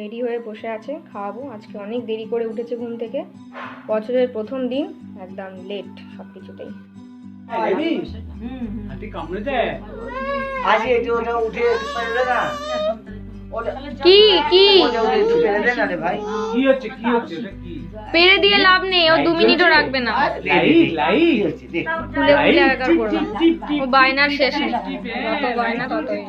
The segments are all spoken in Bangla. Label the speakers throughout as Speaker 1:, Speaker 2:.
Speaker 1: রেডি হয়ে বসে আছে, খাওয়াবো। আজকে অনেক দেরি করে উঠেছে ঘুম থেকে, বছরের প্রথম দিন, একদম লেট সব কিছুতেই। কি কি পেরে দিয়ে লাভ নেই, ও 2 মিনিটও রাখবে না, খুলে খুলে একাকার করবে। ও বায়নার শেষ নেই, যত বায়না ততই।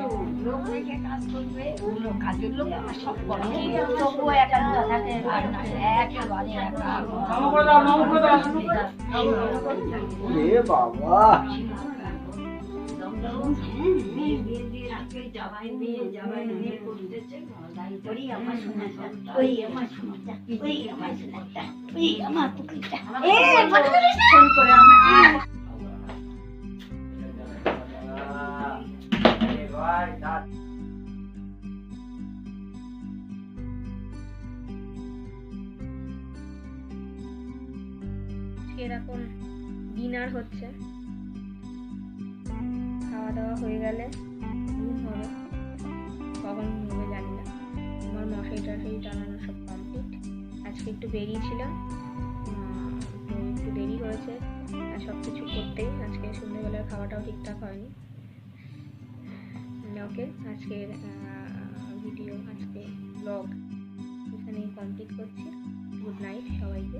Speaker 1: এরকম ডিনার হচ্ছে, খাওয়া দাওয়া হয়ে গেলে ঘুম হবে, কখন ঘুমবে জানি না। আমার মশাই টশাই টানানো সব কমপ্লিট। আজকে একটু বেরিয়েছিলাম, তো একটু দেরি হয়েছে আর সব কিছু করতেই। আজকে সন্ধ্যেবেলার খাওয়াটাও ঠিকঠাক হয়নি। ওকে, আজকের ভিডিও, আজকে ব্লগ এখানেই কমপ্লিট করছি। গুড নাইট সবাইকে।